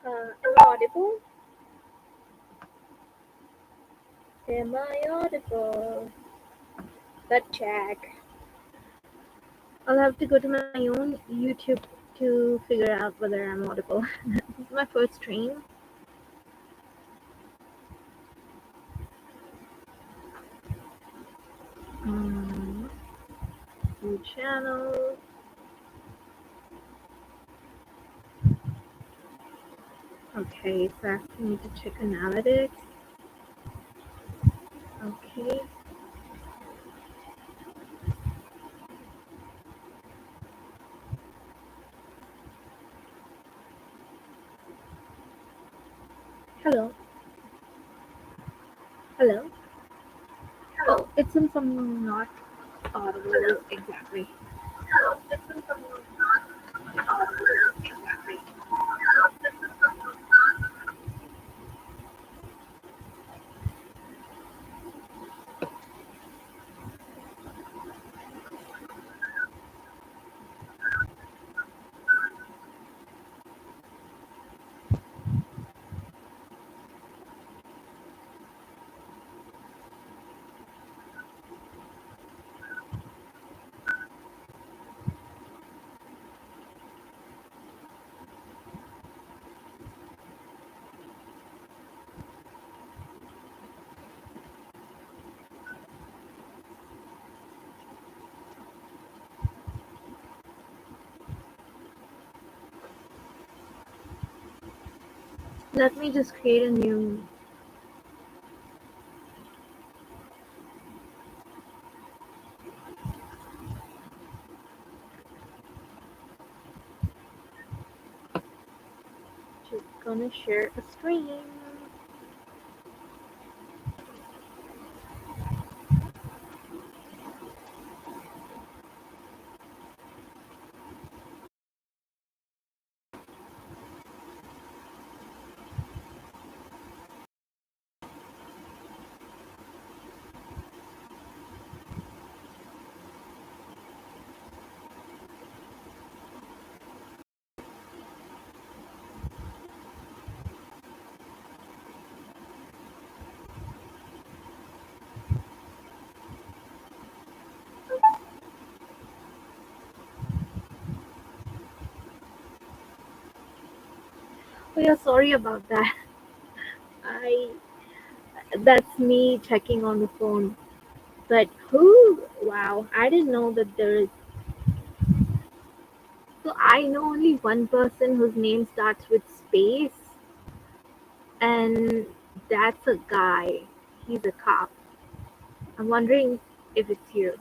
Am I audible? Am I audible? Let's check. I'll have to go to my own YouTube to figure out whether I'm audible. This is my first stream. Um, New channel. Okay, it's asking me to check analytics. Okay. Hello. Hello. Oh, it seems I'm not audible exactly. Let me just create a new. Just gonna share a screen. Oh yeah, sorry about that. I That's me checking on the phone. But who? Wow, I didn't know that there is. So I know only one person whose name starts with space, and that's a guy. He's a cop. I'm wondering if it's you.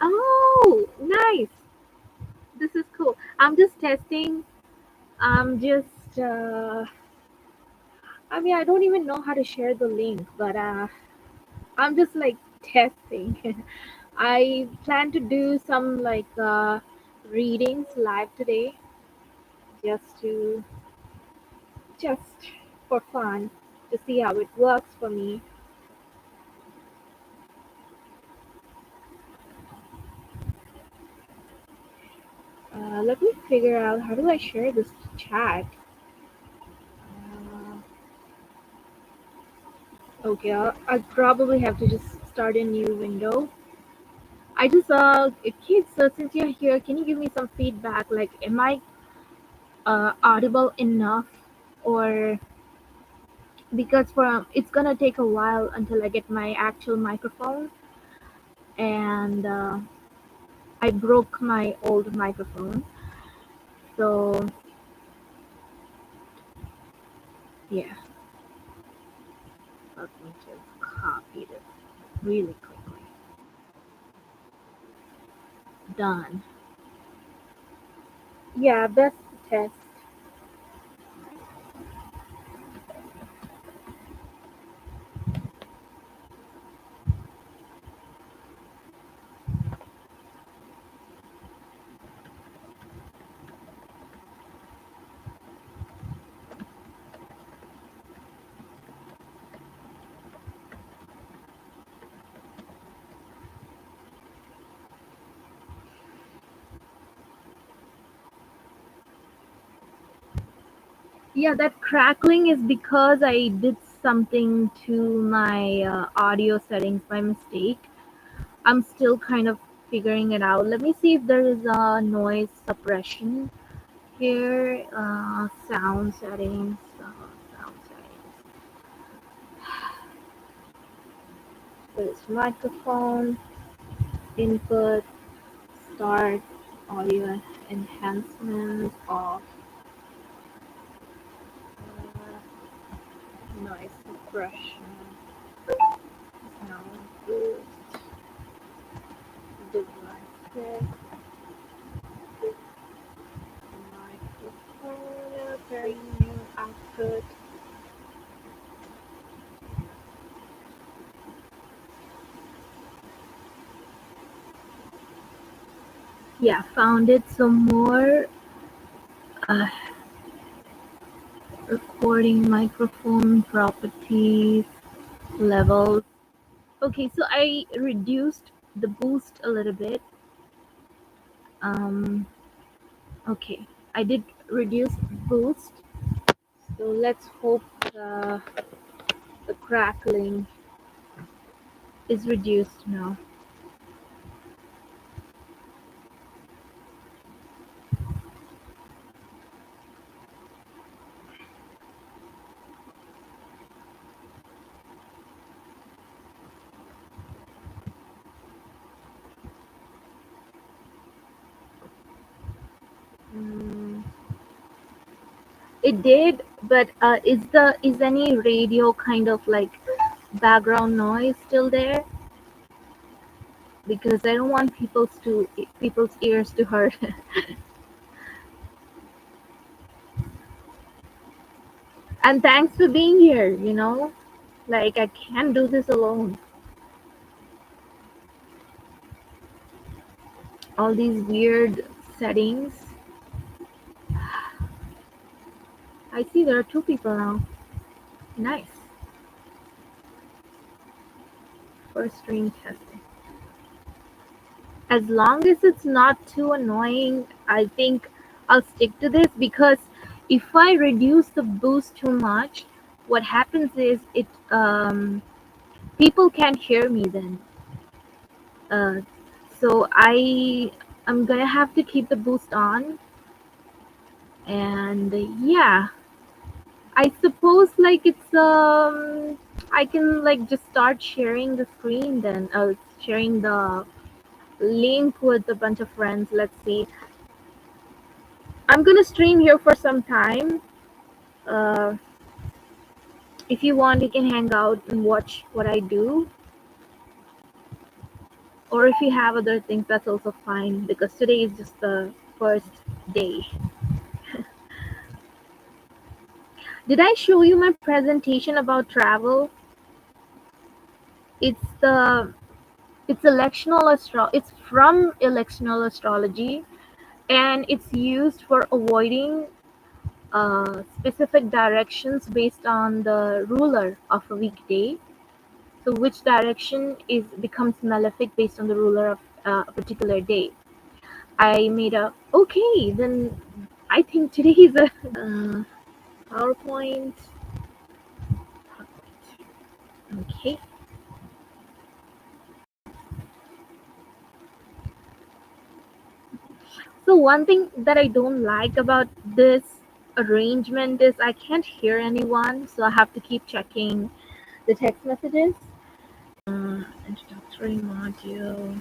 Oh, nice. This is cool. I'm just testing. I'm just. I mean, I don't even know how to share the link, but I'm just like testing. I plan to do some readings live today, just to just for fun, to see how it works for me. Let me figure out how do I share this chat. Okay, I'll probably have to just start a new window. I just kids. Since you're here, can you give me some feedback? Like, am I audible enough, or because for it's gonna take a while until I get my actual microphone, and I broke my old microphone. So yeah, let me just copy this really quickly. Done. Yeah, best test. Yeah, that crackling is because I did something to my audio settings by mistake. I'm still kind of figuring it out. Let me see if there is a noise suppression here. Sound settings. Sound settings. There's microphone, input, start, audio enhancement, off, noise suppression, sound boost, devices, microphone, very new output. Yeah, found it. Some more uh, recording microphone properties, levels. Okay, so I reduced the boost a little bit. Um, okay, I did reduce boost. So let's hope the crackling is reduced now. Mm, it did, but is any radio kind of like background noise still there? Because I don't want people's ears to hurt. And thanks for being here. Like I can't do this alone. All these weird settings. I see there are two people now. Nice. First stream testing. As long as it's not too annoying, I think I'll stick to this because if I reduce the boost too much, what happens is it people can't hear me then. Uh, so I'm gonna have to keep the boost on, and yeah, I suppose like I can like just start sharing the screen then, sharing the link with a bunch of friends. Let's see. I'm gonna stream here for some time. Uh, if you want, you can hang out and watch what I do. Or if you have other things, that's also fine because today is just the first day. Did I show you my presentation about travel? It's the it's from electional astrology, and it's used for avoiding specific directions based on the ruler of a weekday. So which direction is becomes malefic based on the ruler of a particular day. I made a okay. Then I think today is a PowerPoint. Okay. So one thing that I don't like about this arrangement is I can't hear anyone, so I have to keep checking the text messages. Introductory module.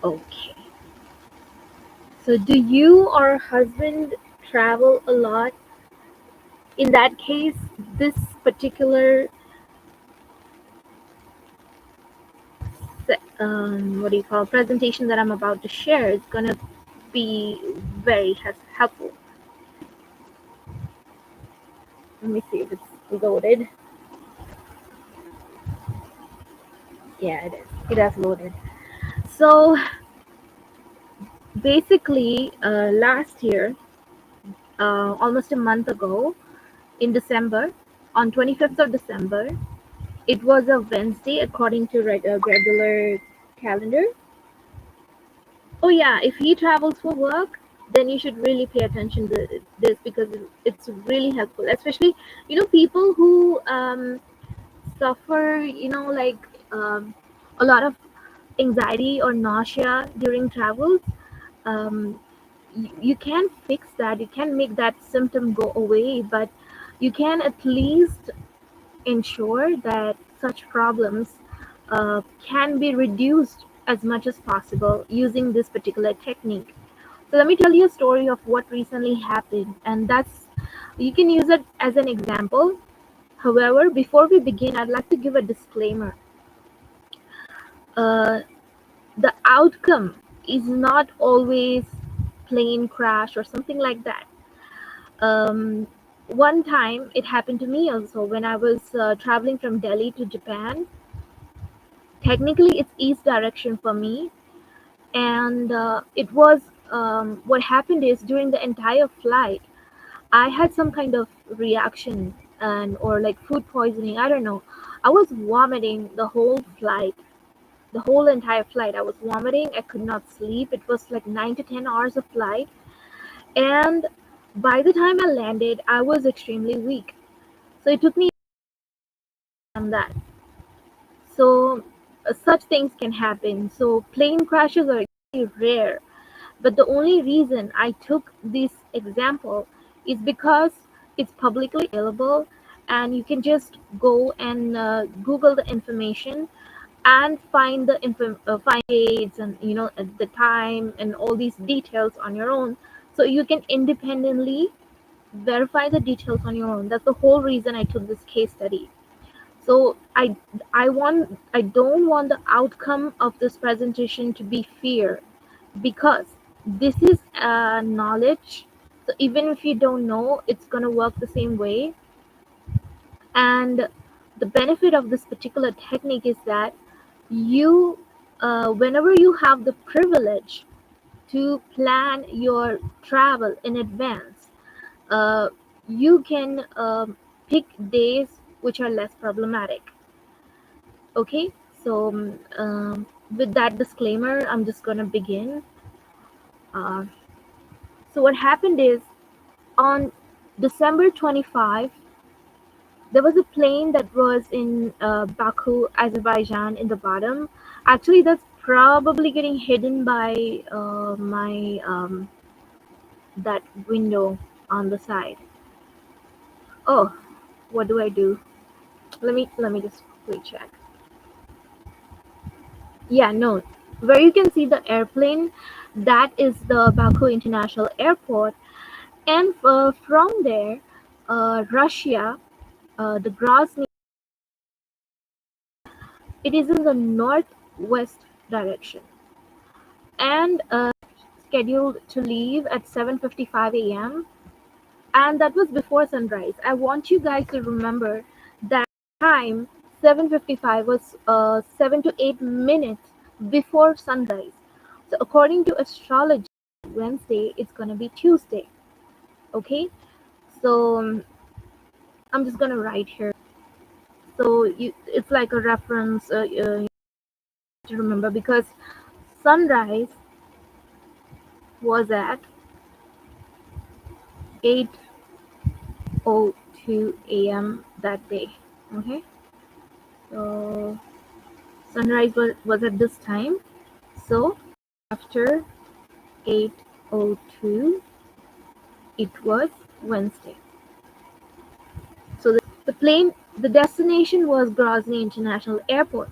Okay. So do you or husband travel a lot? In that case, this particular what do you call presentation that I'm about to share is gonna be very helpful. Let me see if it's loaded. Yeah, it is. It has loaded. So basically, last year, almost a month ago, in December, on 25th of December, it was a Wednesday according to regular calendar. Oh yeah, if he travels for work, then you should really pay attention to this because it's really helpful, especially people who suffer a lot of anxiety or nausea during travels. Um, you can fix that. You can make that symptom go away, but you can at least ensure that such problems can be reduced as much as possible using this particular technique. So let me tell you a story of what recently happened, and that's you can use it as an example. However, before we begin, I'd like to give a disclaimer. Uh, the outcome is not always plane crash or something like that. Um, One time it happened to me also when I was traveling from Delhi to Japan. Technically, it's east direction for me, and it was what happened is during the entire flight, I had some kind of reaction and or like food poisoning. I don't know. I was vomiting the whole flight, the whole entire flight. I was vomiting. I could not sleep. It was like 9 to 10 hours of flight, and by the time I landed, I was extremely weak. So it took me on that. So such things can happen. So plane crashes are really rare. But the only reason I took this example is because it's publicly available and you can just go and Google the information and find the find dates and at the time and all these details on your own, so you can independently verify the details on your own. That's the whole reason I took this case study. So I don't want the outcome of this presentation to be fear, because this is knowledge. So even if you don't know, it's going to work the same way. And the benefit of this particular technique is that you whenever you have the privilege to plan your travel in advance, uh, you can pick days which are less problematic. Okay, so with that disclaimer, I'm just going to begin. uh, so what happened is, on December 25, there was a plane that was in Baku, Azerbaijan, in the bottom. Actually, that's probably getting hidden by my that window on the side. Oh, what do I do? Let me just quickly check. Yeah, no. Where you can see the airplane, that is the Baku International Airport, and from there, Russia, the Grozny, it is in the northwest direction, and scheduled to leave at 7:55 a.m. And that was before sunrise. I want you guys to remember that time 7:55 was 7 to 8 minutes before sunrise. So according to astrology, Wednesday it's gonna be Tuesday. Okay, so I'm just gonna write here. So it's like a reference to remember, because sunrise was at 8:02 a.m. that day. Okay, so sunrise was at this time. So after 8:02, it was Wednesday. So the destination was Grozny International Airport.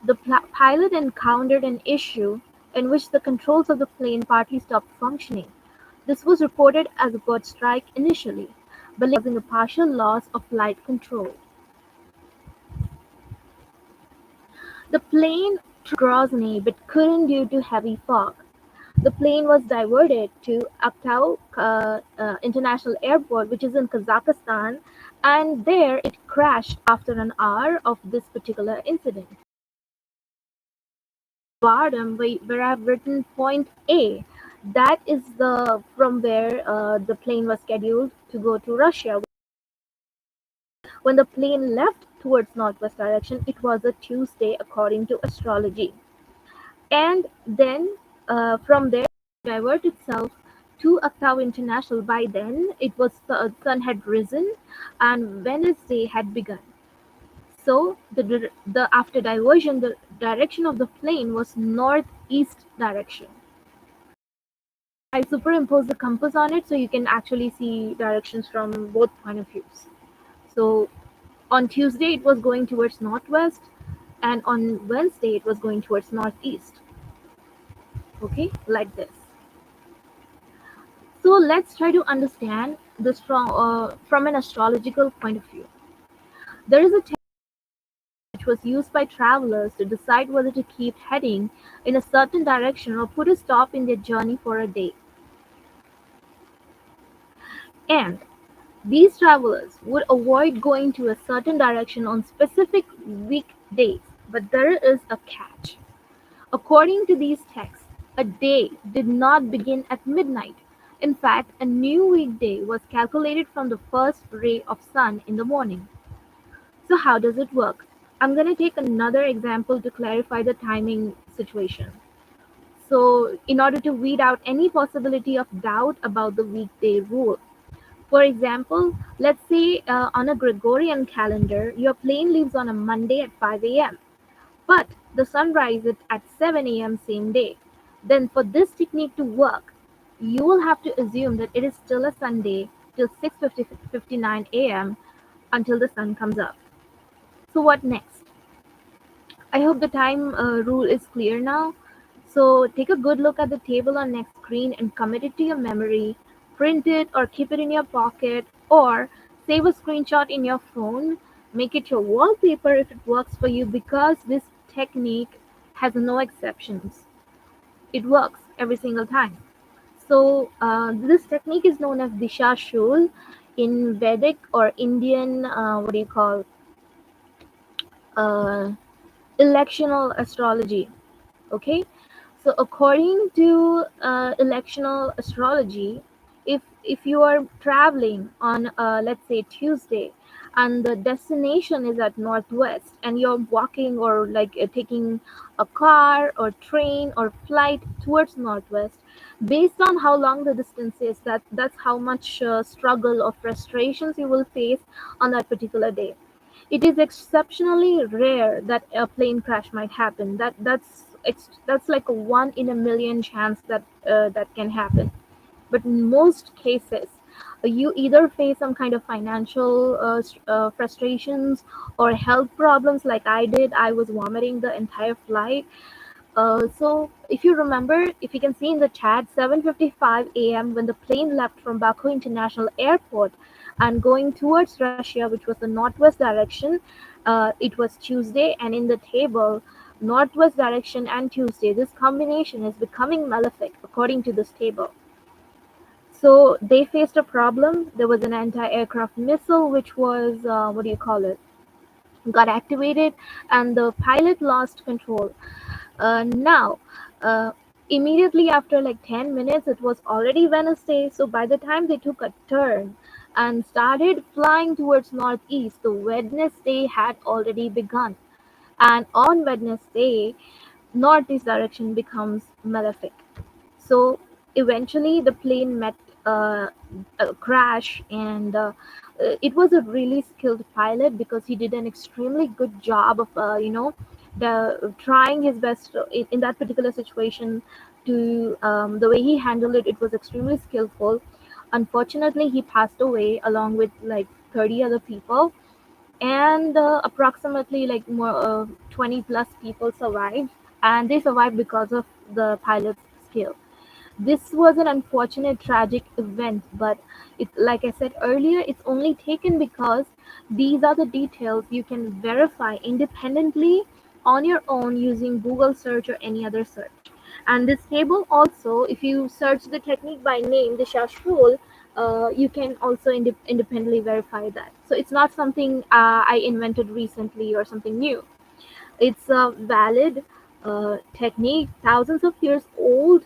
The pilot encountered an issue in which the controls of the plane partly stopped functioning. This was reported as a bird strike initially, but later causing a partial loss of flight control. The plane Grozny but couldn't due to heavy fog. The plane was diverted to Aktau International Airport, which is in Kazakhstan, and there it crashed after an hour of this particular incident. Bottom, where I've written point A, that is the from where the plane was scheduled to go to Russia. When the plane left towards northwest direction, it was a Tuesday according to astrology. And then from there, divert itself to Octave International. By then, it was the sun had risen, and Wednesday had begun. So the after diversion, the direction of the plane was northeast direction. I superimposed the compass on it so you can actually see directions from both point of views. So on Tuesday it was going towards northwest, and on Wednesday it was going towards northeast. Okay, like this. So let's try to understand this from an astrological point of view. There is a technique which was used by travelers to decide whether to keep heading in a certain direction or put a stop in their journey for a day. And these travelers would avoid going to a certain direction on specific weekdays. But there is a catch. According to these texts, a day did not begin at midnight. In fact, a new weekday was calculated from the first ray of sun in the morning. So how does it work? I'm going to take another example to clarify the timing situation. So in order to weed out any possibility of doubt about the weekday rule. For example, let's say on a Gregorian calendar, your plane leaves on a Monday at 5 a.m., but the sun rises at 7 a.m. same day. Then for this technique to work, you will have to assume that it is still a Sunday till 6:59 a.m. until the sun comes up. So what next? I hope the time rule is clear now. So take a good look at the table on next screen and commit it to your memory. Print it or keep it in your pocket or save a screenshot in your phone. Make it your wallpaper if it works for you because this technique has no exceptions. It works every single time. So this technique is known as Disha Shul in Vedic or Indian, what do you call, uh, electional astrology. Okay, so according to electional astrology, if you are traveling on let's say Tuesday and the destination is at northwest and you're walking or like taking a car or train or flight towards northwest, based on how long the distance is, that's how much struggle or frustrations you will face on that particular day. It is exceptionally rare that a plane crash might happen. That's like a one in a million chance that that can happen. But in most cases, you either face some kind of financial frustrations or health problems like I did. I was vomiting the entire flight. So if you remember, if you can see in the chat, 7:55 a.m. when the plane left from Baku International Airport and going towards Russia, which was the northwest direction, it was Tuesday, and in the table, northwest direction and Tuesday, this combination is becoming malefic according to this table. So they faced a problem. There was an anti-aircraft missile, which was what do you call it? Got activated, and the pilot lost control. Now, uh, immediately after like 10 minutes, it was already Wednesday. So by the time they took a turn and started flying towards northeast, the Wednesday had already begun. And on Wednesday, northeast direction becomes malefic. So eventually, the plane met uh, a crash, and it was a really skilled pilot because he did an extremely good job of, trying his best in that particular situation. To the way he handled it, it was extremely skillful. Unfortunately, he passed away along with like 30 other people, and approximately like more 20 plus people survived, and they survived because of the pilot's skill. This was an unfortunate tragic event, but like I said earlier, it's only taken because these are the details you can verify independently on your own using Google search or any other search. And this table also, if you search the technique by name, the Shashul, you can also independently verify that. So it's not something I invented recently or something new. It's a valid technique, thousands of years old,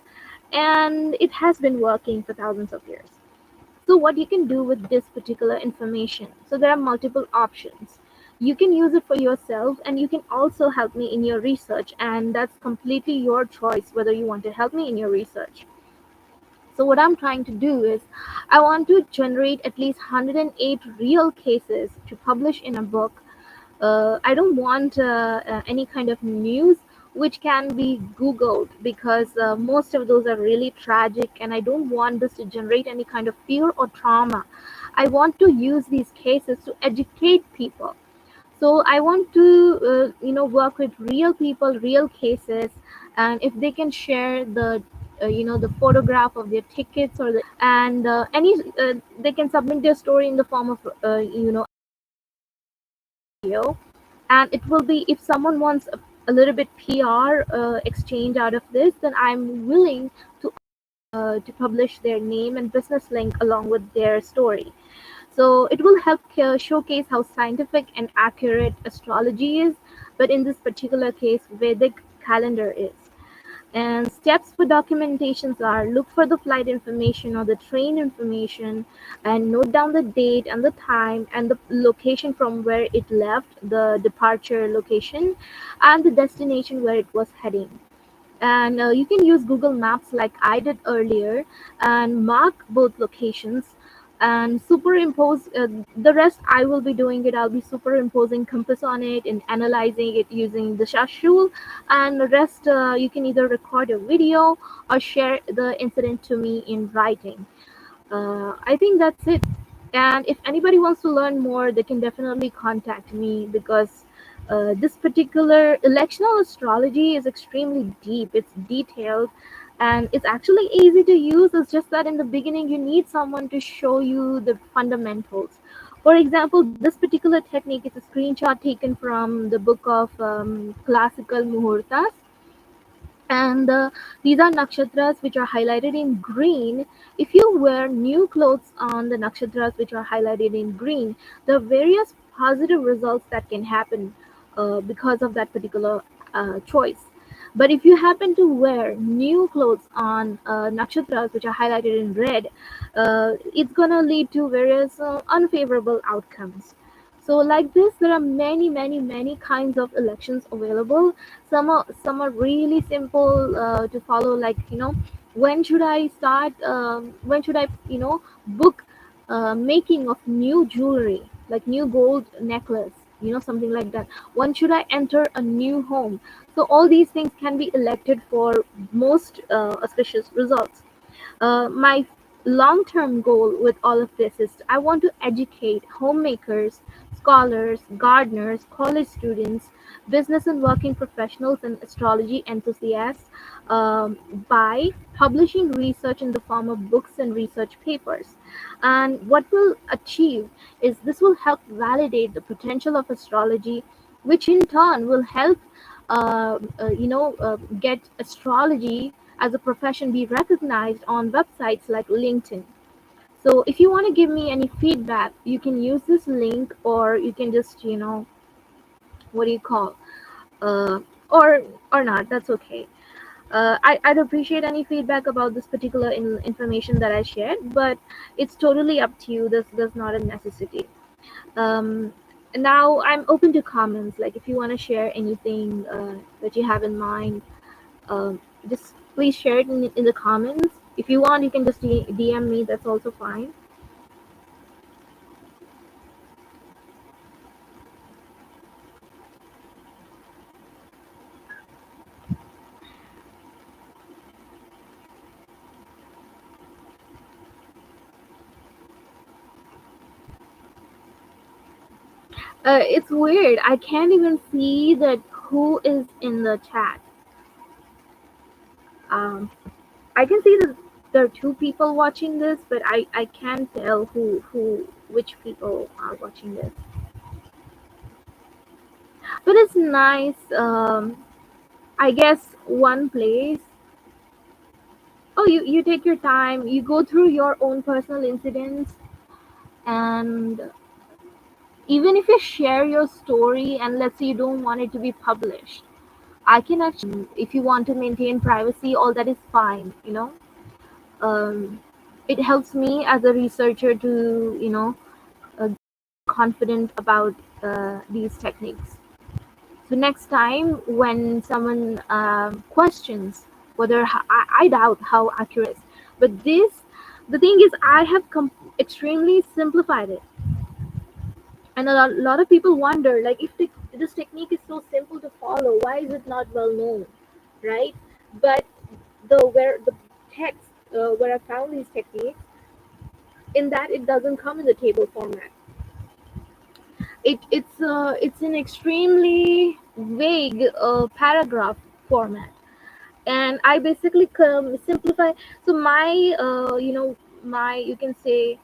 and it has been working for thousands of years. So what you can do with this particular information? So there are multiple options. You can use it for yourself, and you can also help me in your research, and that's completely your choice whether you want to help me in your research. So what I'm trying to do is I want to generate at least 108 real cases to publish in a book. I don't want any kind of news which can be Googled, because most of those are really tragic, and I don't want this to generate any kind of fear or trauma. I want to use these cases to educate people. So I want to work with real people, real cases, and if they can share the photograph of their tickets or and any they can submit their story in the form of video. And it will be, if someone wants a little bit PR exchange out of this, then I'm willing to publish their name and business link along with their story. So it will help showcase how scientific and accurate astrology is, but in this particular case, Vedic calendar is. And steps for documentations are: look for the flight information or the train information, and note down the date and the time and the location from where it left, the departure location, and the destination where it was heading. And you can use Google Maps like I did earlier and mark both locations and superimpose the rest. I will be doing it. I'll be superimposing compass on it and analyzing it using the Shash tool. And the rest, you can either record a video or share the incident to me in writing. I think that's it. And if anybody wants to learn more, they can definitely contact me, because this particular electional astrology is extremely deep. It's detailed and it's actually easy to use. It's just that in the beginning, you need someone to show you the fundamentals. For example, this particular technique is a screenshot taken from the book of classical muhurtas, and these are nakshatras which are highlighted in green. If you wear new clothes on the nakshatras which are highlighted in green, there are various positive results that can happen because of that particular choice. But if you happen to wear new clothes on nakshatras which are highlighted in red, it's going to lead to various unfavorable outcomes. So like this, there are many, many, many kinds of elections available. Some are really simple to follow. Like, when should I start? When should I book making of new jewelry, like new gold necklace, something like that. When should I enter a new home? So all these things can be elected for most auspicious results. My long-term goal with all of this is I want to educate homemakers, scholars, gardeners, college students, business and working professionals, and astrology enthusiasts by publishing research in the form of books and research papers. And what we'll achieve is this will help validate the potential of astrology, which in turn will help get astrology as a profession be recognized on websites like LinkedIn. So if you want to give me any feedback, you can use this link, or you can just, what do you call, uh, or not. That's okay. I'd appreciate any feedback about this particular information that I shared, but it's totally up to you. There's not a necessity. Um, Now I'm open to comments. Like, if you want to share anything that you have in mind, um, just please share it in the comments. If you want, you can just DM me. That's also fine. It's weird. I can't even see that who is in the chat. Um, I can see that there are two people watching this, but I can't tell which people are watching this. But it's nice. I guess one place. Oh, you take your time. You go through your own personal incidents, and even if you share your story, and let's say you don't want it to be published, I can actually, if you want to maintain privacy, all that is fine. Um, it helps me as a researcher to, uh, confident about these techniques. So next time when someone questions whether I doubt how accurate, but the thing is I have extremely simplified it, and lot of people wonder like if this technique is so simple to follow, why is it not well known, right? But the text where I found these techniques, in that it doesn't come in the table format. It's an extremely vague paragraph format, and I basically simplify. So my my, you can say,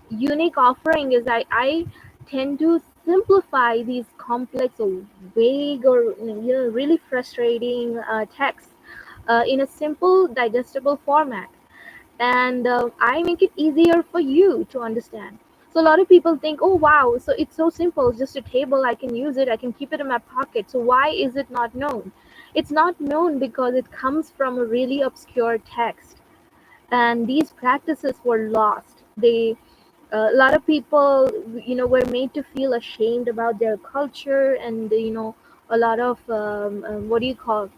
unique offering is I tend to simplify these complex or vague or really frustrating texts in a simple digestible format, and I make it easier for you to understand. So a lot of people think, oh wow, so it's so simple, it's just a table, I can use it, I can keep it in my pocket. So why is it not known? It's not known because it comes from a really obscure text, and these practices were lost. They A lot of people, were made to feel ashamed about their culture, and a lot of what do you call,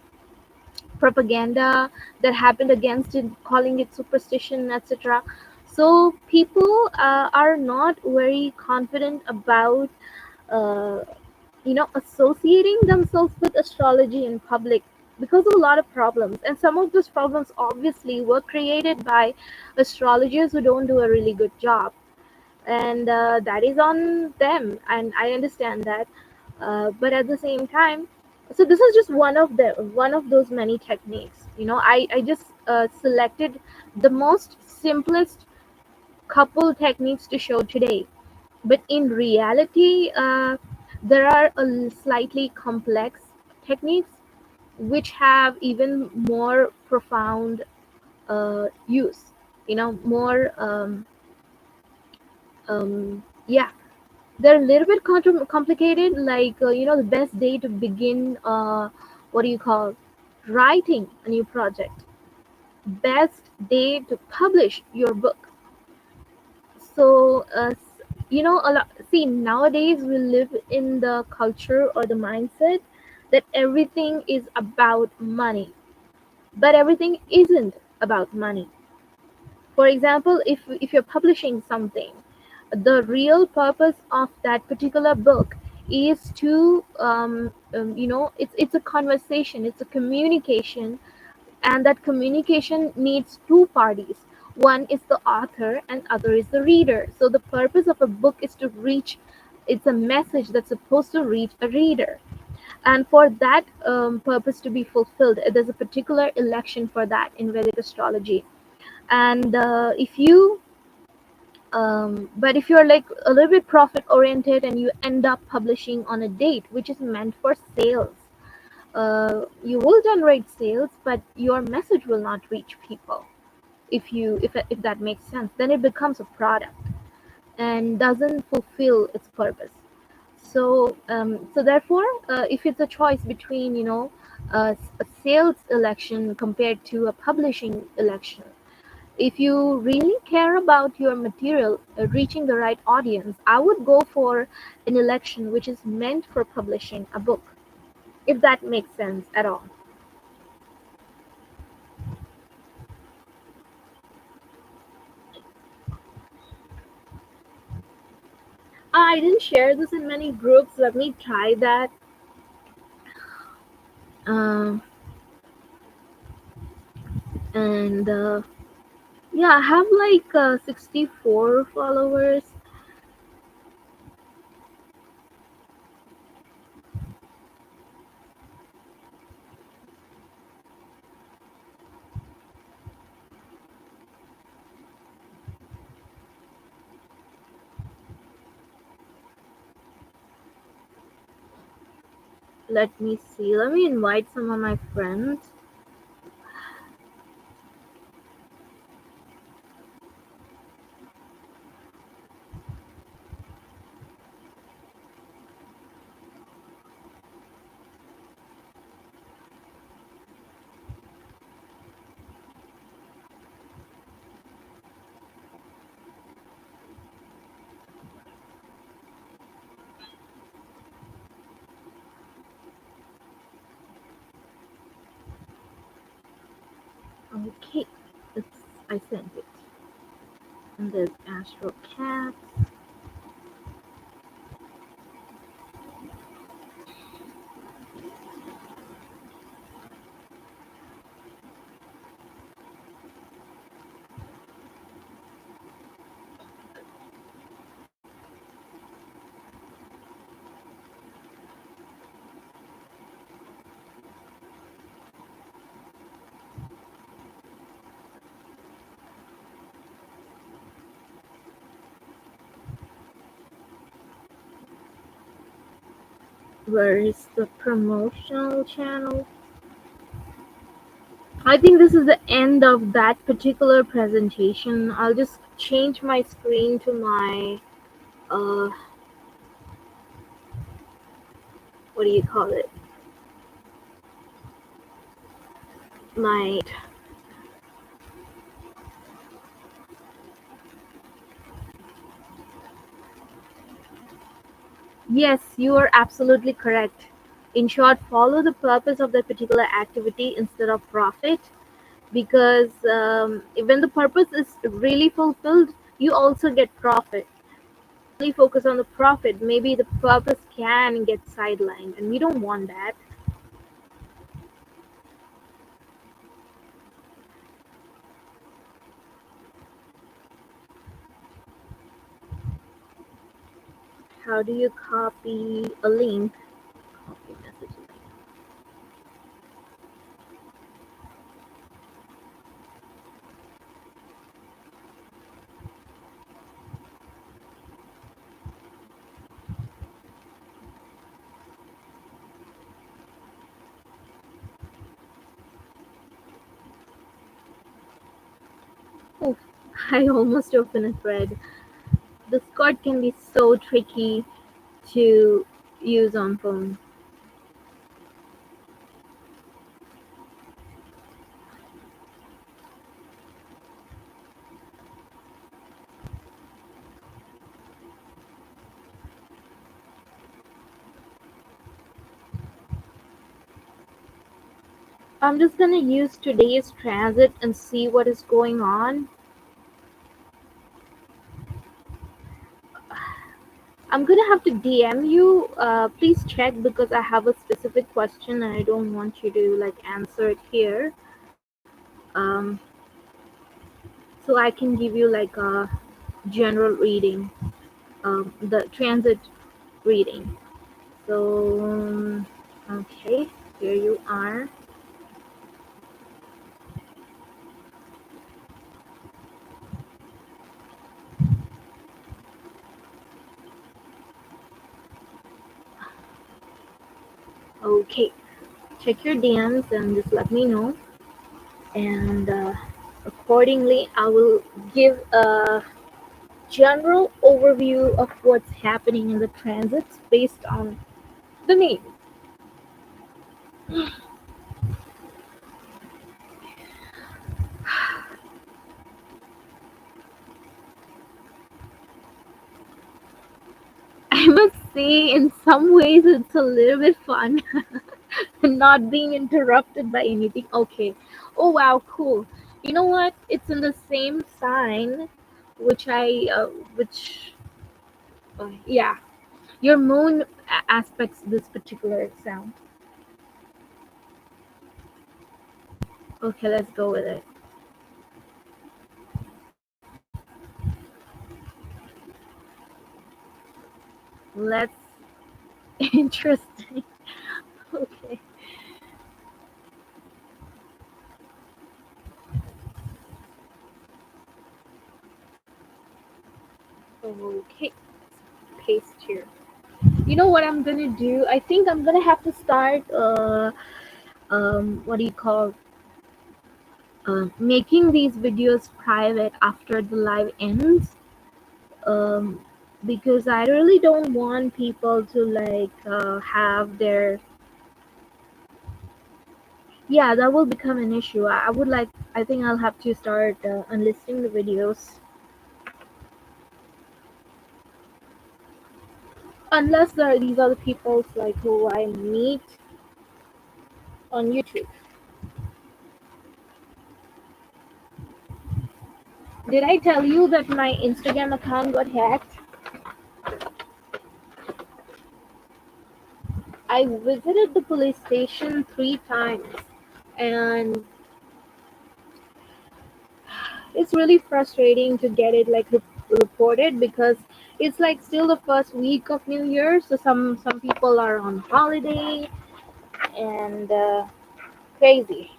propaganda that happened against it, calling it superstition, etc. So people are not very confident about uh, associating themselves with astrology in public because of a lot of problems, and some of those problems obviously were created by astrologers who don't do a really good job, and that is on them, and I understand that. But at the same time, so this is just one of those many techniques. I just selected the most simplest couple techniques to show today, but in reality there are slightly complex techniques which have even more profound use, more yeah, they're a little bit complicated, like the best day to begin what do you call, writing a new project, best day to publish your book. So a lot, see, nowadays we live in the culture or the mindset that everything is about money, but everything isn't about money. For example, if you're publishing something, the real purpose of that particular book is to it's a conversation, it's a communication, and that communication needs two parties. One is the author and other is the reader. So the purpose of a book is to reach, it's a message that's supposed to reach a reader, and for that purpose to be fulfilled, there's a particular election for that in Vedic astrology. And but if you're like a little bit profit oriented and you end up publishing on a date which is meant for sales, you will generate sales, but your message will not reach people. If that makes sense, then it becomes a product and doesn't fulfill its purpose. So therefore, if it's a choice between a sales election compared to a publishing election, if you really care about your material reaching the right audience, I would go for an election which is meant for publishing a book, if that makes sense at all. I didn't share this in many groups. Let me try that. Um, and yeah, I have like 64 followers. Let me see. Let me invite some of my friends. Okay, it's I sent it. And there's Astro Cat. Where is the promotional channel? I think this is the end of that particular presentation. I'll just change my screen to my uh what do you call it? My Yes, you are absolutely correct. In short, follow the purpose of that particular activity instead of profit, because when the purpose is really fulfilled, you also get profit. Only focus on the profit, maybe the purpose can get sidelined, and we don't want that. How do you copy a link? Copy message link. Oh, I almost opened a thread. Discord can be so tricky to use on phone. I'm just gonna use today's transit and see what is going on. I'm gonna have to DM you. Please check because I have a specific question and I don't want you to like answer it here. Um, so I can give you like a general reading, the transit reading. So okay, here you are. Okay, check your DMs and just let me know. And accordingly, I will give a general overview of what's happening in the transits based on the name. I must say, in some ways, it's a little bit fun not being interrupted by anything. Okay. Oh, wow, cool. You know what? It's in the same sign, which yeah, your moon aspects this particular sound. Okay, let's go with it. Let's interesting. Okay. Okay. Paste here. You know what I'm gonna do? I think I'm gonna have to start what do you call making these videos private after the live ends. Um because I really don't want people to like have their yeah, that will become an issue. I would like I think I'll have to start unlisting the videos unless these are the people like who I meet on YouTube. Did I tell you that my Instagram account got hacked? I visited the police station 3 times, and it's really frustrating to get it like reported because it's like still the first week of New Year, so some people are on holiday and crazy.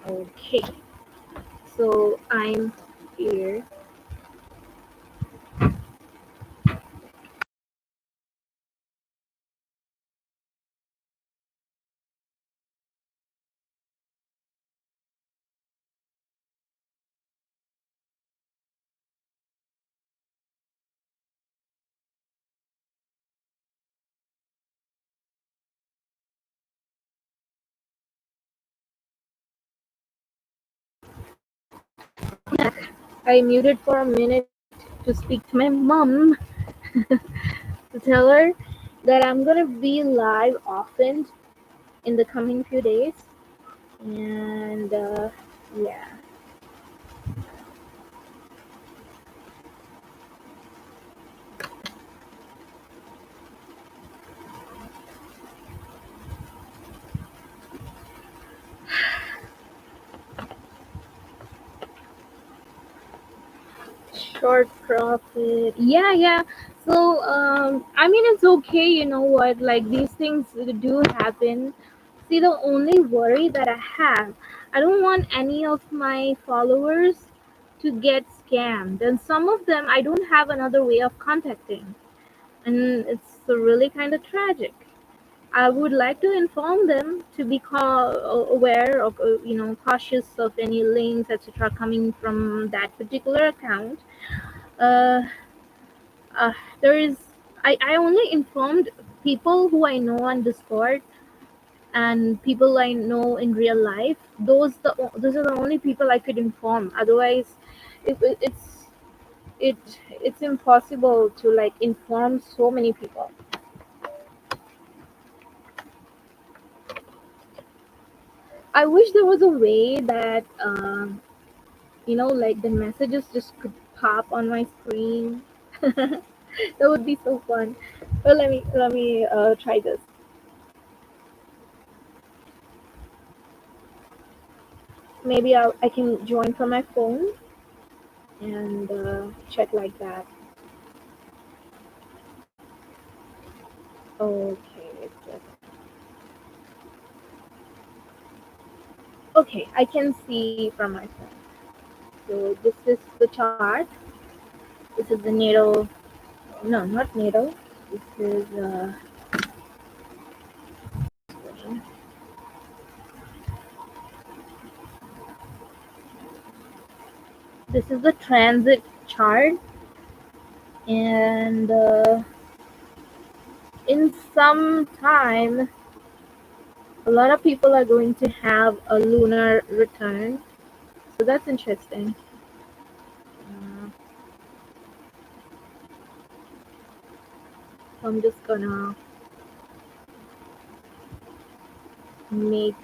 Okay, so I'm here. I muted for a minute to speak to my mom to tell her that I'm gonna be live often in the coming few days, and yeah. Short profit. Yeah, yeah. So, I mean, it's okay. You know what? Like, these things do happen. See, the only worry that I have, I don't want any of my followers to get scammed. And some of them, I don't have another way of contacting. And it's really kind of tragic. I would like to inform them to be aware of, cautious of any links, etc., coming from that particular account. uh, uh, there is I only informed people who I know on Discord and people I know in real life. Those are the only people I could inform. Otherwise, it's it it's impossible to like inform so many people. I wish there was a way that like the messages just could pop on my screen. That would be so fun. But let me try this. Maybe I can join from my phone and check like that. Okay, okay, I can see from my phone. So this is the chart. This is the NATO. No, not NATO. This is the transit chart, and in some time, a lot of people are going to have a lunar return. So that's interesting. So I'm just gonna make.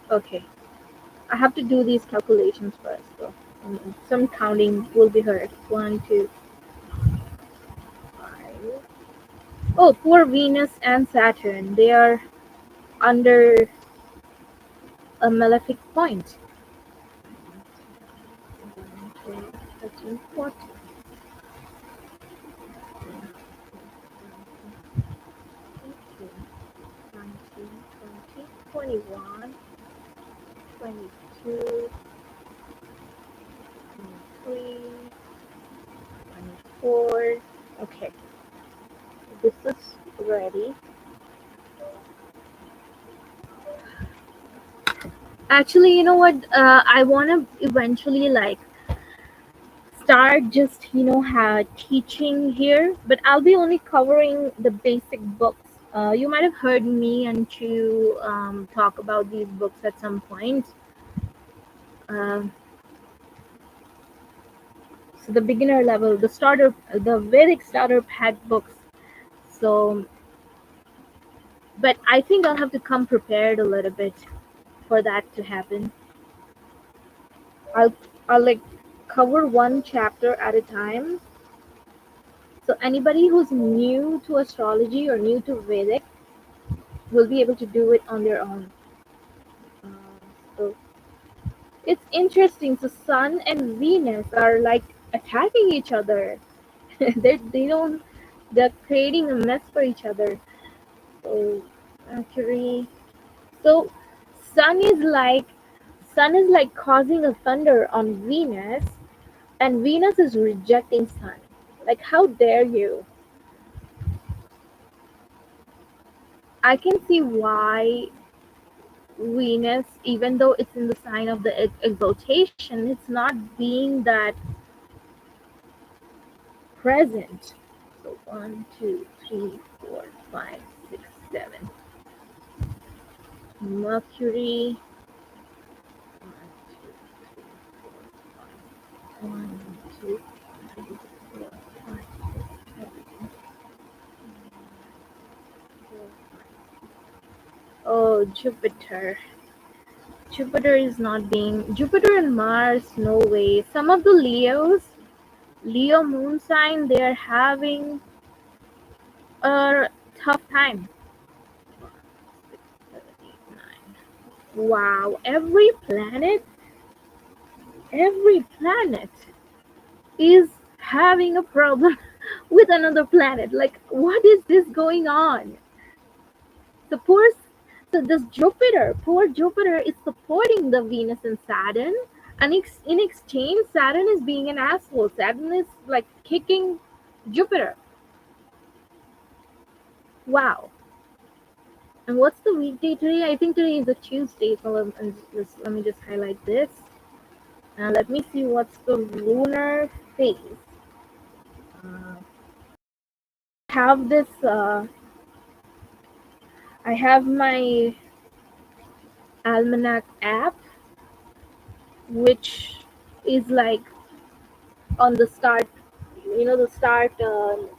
Okay, I have to do these calculations first, though. Some counting will be heard. One, two, five. Oh, poor Venus and Saturn. They are under a malefic point. That's important. 19, 20, 21, 22, 23, 24. Okay, this is ready. Actually, you know what? I want to eventually like start just teaching here, but I'll be only covering the basic books. You might have heard me and to talk about these books at some point. Um, so the beginner level, the Vedic starter pack books. So, but I think I'll have to come prepared a little bit. for that to happen. I'll I'll like cover one chapter at a time. So anybody who's new to astrology or new to Vedic will be able to do it on their own. Uh, so it's interesting. So Sun and Venus are like attacking each other. They don't. They're creating a mess for each other. So Mercury. So Sun is like Sun is like causing a thunder on Venus, and Venus is rejecting Sun. Like, how dare you? I can see why Venus, even though it's in the sign of the exaltation, it's not being that present. So one, two, three, four, five, six, seven. Mercury. One, two, three, four, five, six, seven. Oh, Jupiter. Jupiter is not being. Jupiter and Mars, no way. Some of the Leo moon sign, they are having a tough time. 6, 7, 8, 9. Wow, every planet is having a problem with another planet. Like, what is this going on? The poor, so this Jupiter, poor Jupiter is supporting the Venus and Saturn, and in exchange, Saturn is being an asshole. Saturn is like kicking Jupiter. Wow. And what's the weekday today? I think today is a Tuesday. So let me just highlight this. Now let me see what's the lunar phase. Uh, have this. I have my almanac app, which is like on the start. The start,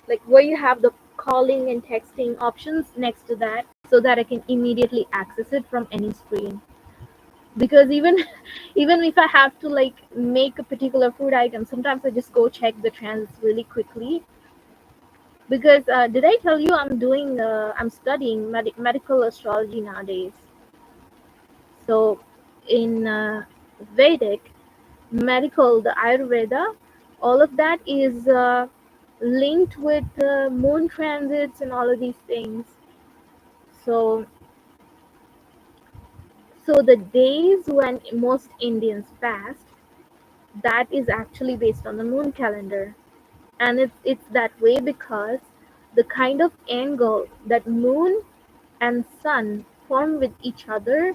like where you have the calling and texting options next to that, so that I can immediately access it from any screen. Because even even if I have to like make a particular food item, sometimes I just go check the trends really quickly. Because did I tell you I'm studying medical astrology nowadays? So in Vedic medical, the Ayurveda, all of that is linked with moon transits and all of these things. So the days when most Indians fast, that is actually based on the moon calendar, and it's that way because the kind of angle that moon and sun form with each other,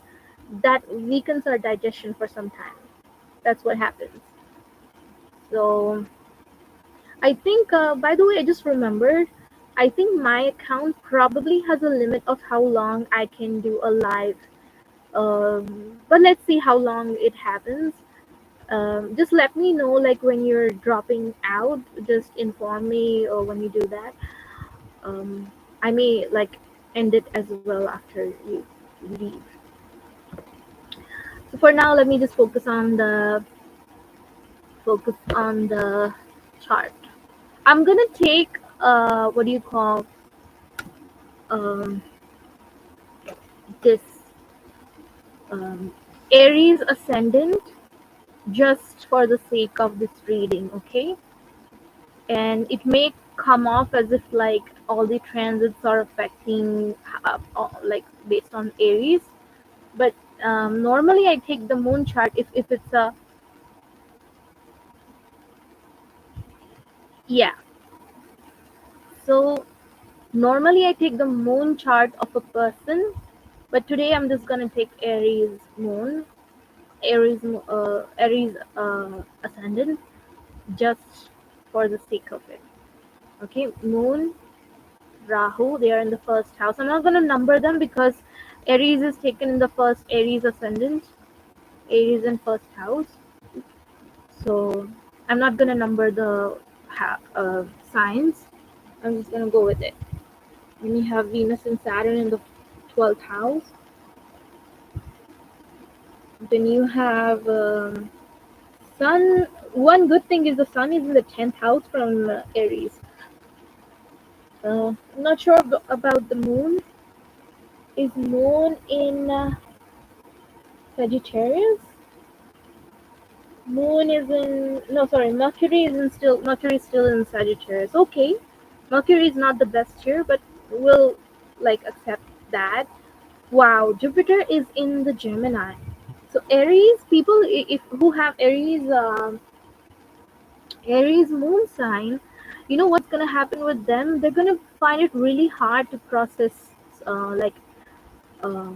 that weakens our digestion for some time. That's what happens. So I think, by the way, I just remembered, I think my account probably has a limit of how long I can do a live. But let's see how long it happens. Just let me know, like when you're dropping out, just inform me, or when you do that. I may like end it as well after you leave. So for now, let me just focus on the chart. I'm gonna take what do you call um, this um, Aries ascendant, just for the sake of this reading, okay? And it may come off as if like all the transits are affecting like based on Aries, but normally I take the moon chart if it's a yeah. So normally I take the moon chart of a person, but today I'm just gonna take Aries moon, Aries ascendant, just for the sake of it. Okay, moon, Rahu, they are in the first house. I'm not gonna number them because Aries is taken in the first, Aries ascendant, Aries in first house. So I'm not gonna number the signs. I'm just gonna go with it. Then you have Venus and Saturn in the 12th house. Then you have sun. One good thing is the sun is in the 10th house from Aries. I'm not sure about the moon. Is moon in Sagittarius? Moon is in, no, sorry, Mercury is still in Sagittarius. Okay, Mercury is not the best here, but we'll like accept that. Wow, Jupiter is in the Gemini. So Aries people, if who have Aries moon sign, you know what's gonna happen with them? They're gonna find it really hard to process, like uh,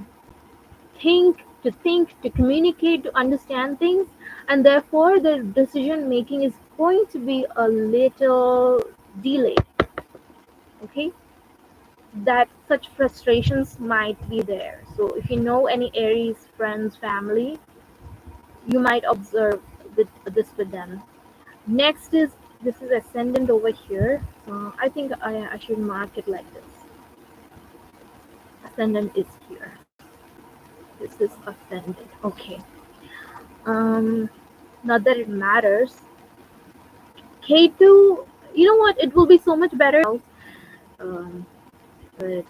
to communicate, to understand things, and therefore their decision making is going to be a little delayed. Okay, that such frustrations might be there. So if you know any Aries friends, family, you might observe this with them. Next is this is ascendant over here. I think I should mark it like this. Ascendant is here. This is ascendant. Okay. Um, Not that it matters. K2, you know what? It will be so much better. Um, but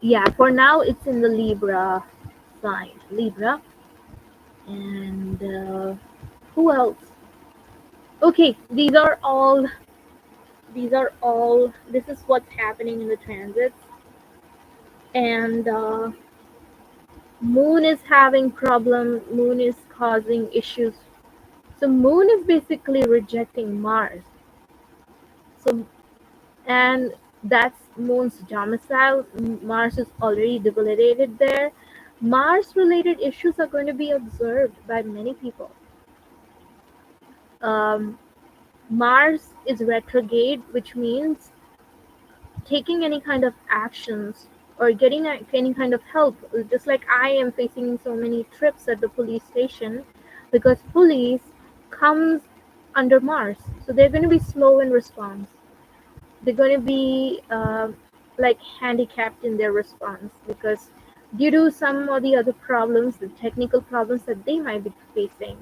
yeah, for now it's in the Libra sign. Libra. And who else? Okay, this is what's happening in the transits. And Moon is having problem. Moon is causing issues. So Moon is basically rejecting Mars. So and that's Moon's domicile. Mars is already debilitated there. Mars related issues are going to be observed by many people. Um, Mars is retrograde, which means taking any kind of actions or getting any kind of help. Just like I am facing so many trips at the police station because police comes under Mars, so they're going to be slow in response. They're going to be like handicapped in their response because due to some or the other problems, the technical problems that they might be facing.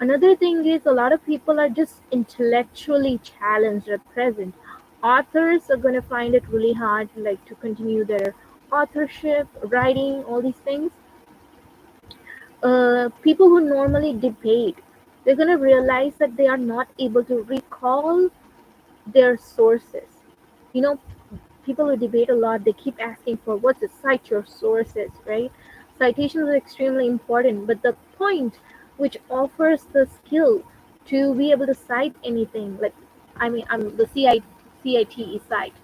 Another thing is a lot of people are just intellectually challenged at present. Authors are going to find it really hard like to continue their authorship, writing, all these things. People who normally debate, they're going to realize that they are not able to recall their sources. You know, people who debate a lot, they keep asking for what's it, cite your sources, right? Citations are extremely important, but the point which offers the skill to be able to cite anything, like I'm the CITE cite,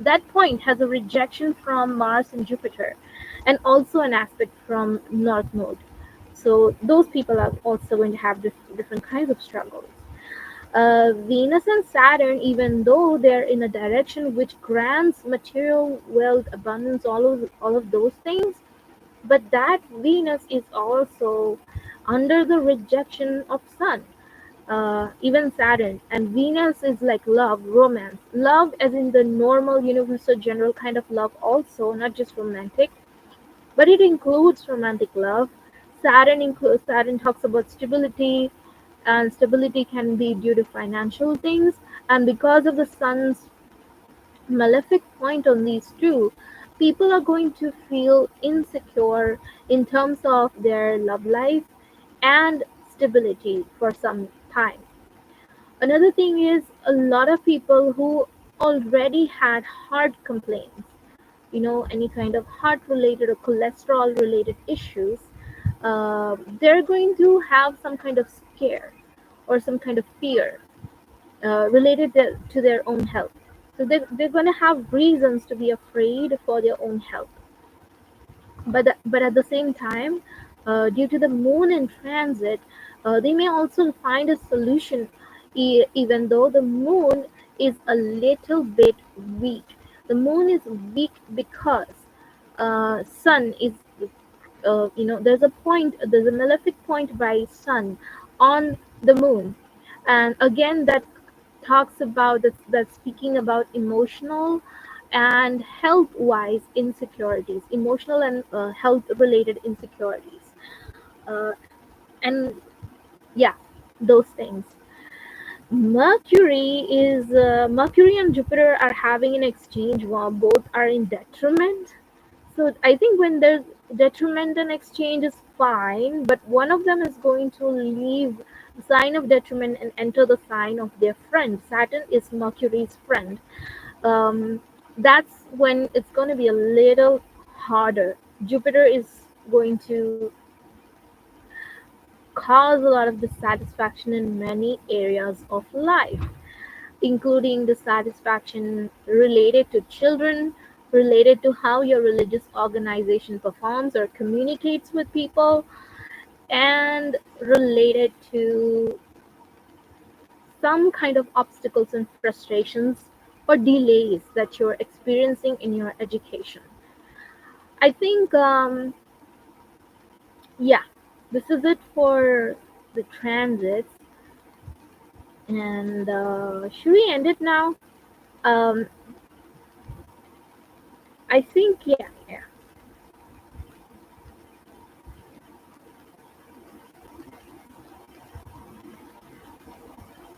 that point has a rejection from Mars and Jupiter, and also an aspect from North Node. So those people are also going to have different kinds of struggles. Venus and Saturn, even though they're in a direction which grants material wealth, abundance, all of those things, but that Venus is also under the rejection of Sun. Even Saturn and Venus is like love, romance, love as in the normal, universal, general kind of love, also not just romantic, but it includes romantic love. Saturn talks about stability, and stability can be due to financial things. And because of the sun's malefic point on these two, people are going to feel insecure in terms of their love life and stability for some time. Another thing is a lot of people who already had heart complaints, any kind of heart related or cholesterol related issues, they're going to have some kind of scare or some kind of fear related to their own health. So they're going to have reasons to be afraid for their own health. But at the same time, due to the moon in transit, they may also find a solution, even though the moon is a little bit weak. The moon is weak because sun is, there's a malefic point by sun on the moon, and again that talks about that's speaking about emotional and health wise insecurities, emotional and health related insecurities. Uh, and yeah, those things. Mercury and Jupiter are having an exchange while both are in detriment. So I think when there's detriment and exchange is fine, but one of them is going to leave the sign of detriment and enter the sign of their friend. Saturn is Mercury's friend. Um, that's when it's going to be a little harder. Jupiter is going to cause a lot of dissatisfaction in many areas of life, including dissatisfaction related to children, related to how your religious organization performs or communicates with people, and related to some kind of obstacles and frustrations or delays that you're experiencing in your education. I think, yeah, this is it for the transits. And should we end it now? Um, I think, yeah, yeah.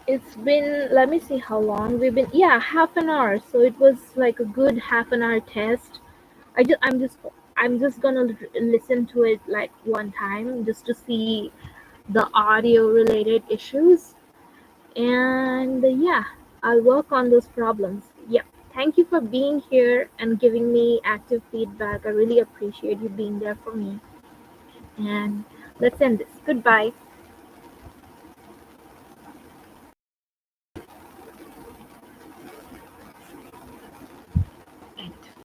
It's been, let me see how long we've been. Yeah, half an hour. So it was like a good half an hour test. I'm just gonna listen to it like one time just to see the audio related issues. And yeah, I'll work on those problems. Yeah. Thank you for being here and giving me active feedback. I really appreciate you being there for me. And let's end this. Goodbye.